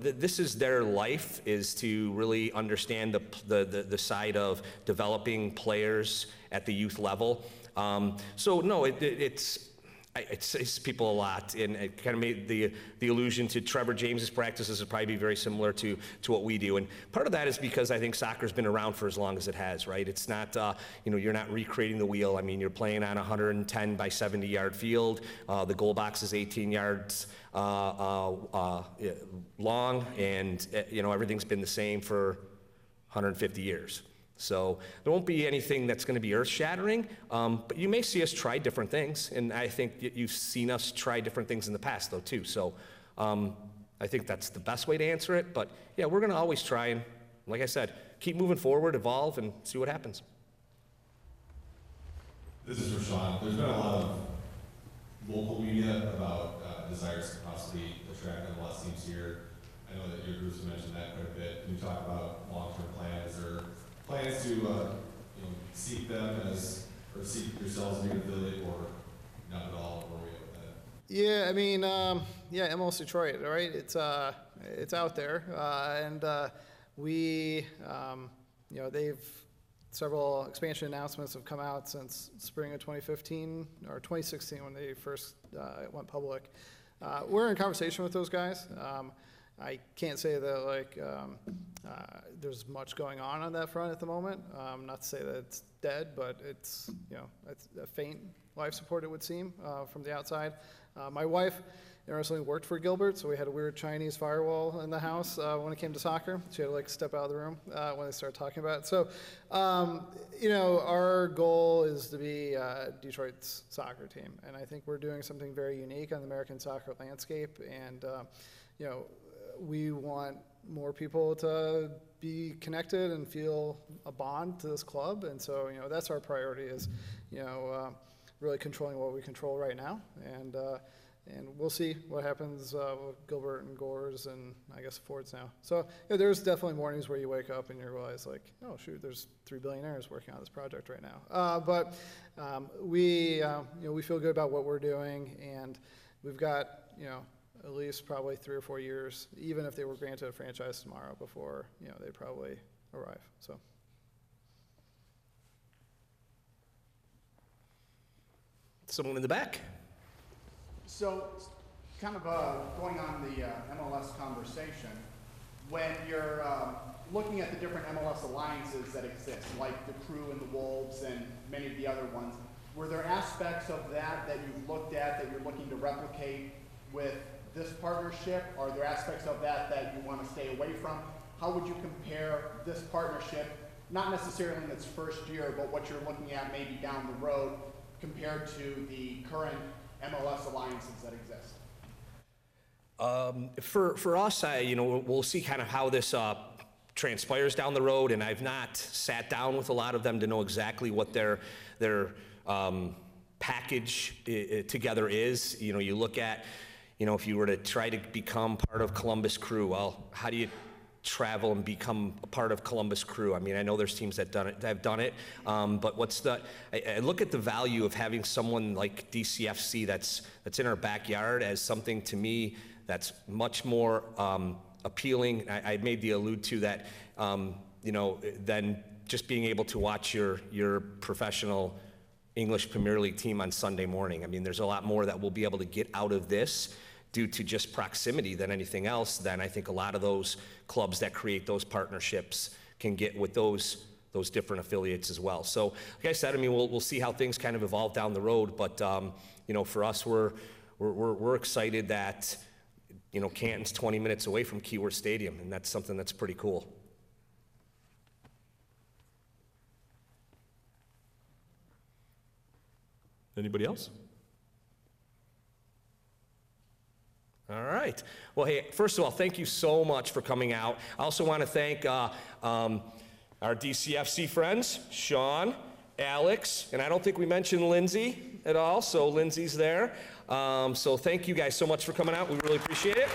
this is their life, is to really understand the side of developing players at the youth level. So no, it saves people a lot, and it kind of made the allusion to Trevor James's practices would probably be very similar to what we do. And part of that is because I think soccer's been around for as long as it has, right? It's not, you're not recreating the wheel. I mean, you're playing on a 110 by 70 yard field. The goal box is 18 yards long, and everything's been the same for 150 years. So there won't be anything that's going to be earth-shattering, but you may see us try different things, and I think you've seen us try different things in the past, though, too. So I think that's the best way to answer it, but yeah, we're going to always try and, like I said, keep moving forward, evolve, and see what happens. This is for Sean. There's been a lot of local media about desires to possibly attract MLS teams here. I know that your groups mentioned that quite a bit. Can you talk about long-term plans or plans to seek them or seek yourselves as an affiliate, or not at all? Where are we at with that? Yeah, I mean, MLS Detroit, right? It's out there, and we, they've several expansion announcements have come out since spring of 2015 or 2016 when they first went public. We're in conversation with those guys. I can't say that there's much going on that front at the moment. Not to say that it's dead, but it's it's a faint life support, it would seem, from the outside. My wife interestingly worked for Gilbert, so we had a weird Chinese firewall in the house when it came to soccer. She had to step out of the room when they started talking about it. So, our goal is to be Detroit's soccer team, and I think we're doing something very unique on the American soccer landscape, and we want more people to be connected and feel a bond to this club, and so that's our priority is really controlling what we control right now, and we'll see what happens with Gilbert and Gores and I guess Ford's now. So there's definitely mornings where you wake up and you realize oh shoot, there's 3 billionaires working on this project right now. But we feel good about what we're doing, and we've got at least probably 3 or 4 years, even if they were granted a franchise tomorrow, before they'd probably arrive. So. Someone in the back. So, kind of going on the MLS conversation, when you're looking at the different MLS alliances that exist, like the Crew and the Wolves and many of the other ones, were there aspects of that you've looked at that you're looking to replicate with this partnership? Are there aspects of that you want to stay away from? How would you compare this partnership, not necessarily in its first year, but what you're looking at maybe down the road compared to the current MLS alliances that exist? For us, we'll see kind of how this transpires down the road, and I've not sat down with a lot of them to know exactly what their package together is. You look at, if you were to try to become part of Columbus Crew, well, how do you travel and become a part of Columbus Crew? I mean, I know there's teams that have done it, but I look at the value of having someone like DCFC that's in our backyard as something, to me, that's much more appealing. I made the allude to that, than just being able to watch your professional English Premier League team on Sunday morning. I mean, there's a lot more that we'll be able to get out of this due to just proximity than anything else, then I think a lot of those clubs that create those partnerships can get with those different affiliates as well. So, like I said, I mean, we'll see how things kind of evolve down the road, but for us, we're excited that Canton's 20 minutes away from Keyworth Stadium, and that's something that's pretty cool. Anybody else? All right. Well, hey, first of all, thank you so much for coming out. I also want to thank our DCFC friends, Sean, Alex, and I don't think we mentioned Lindsay at all, so Lindsay's there. So thank you guys so much for coming out. We really appreciate it.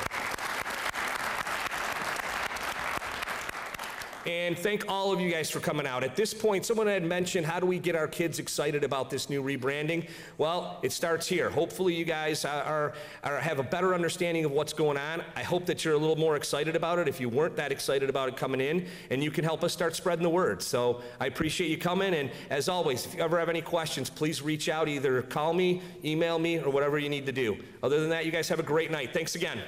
And thank all of you guys for coming out. At this point, someone had mentioned, how do we get our kids excited about this new rebranding? Well, it starts here. Hopefully you guys have a better understanding of what's going on. I hope that you're a little more excited about it if you weren't that excited about it coming in, and you can help us start spreading the word. So I appreciate you coming, and as always, if you ever have any questions, please reach out, either call me, email me, or whatever you need to do. Other than that, you guys have a great night. Thanks again.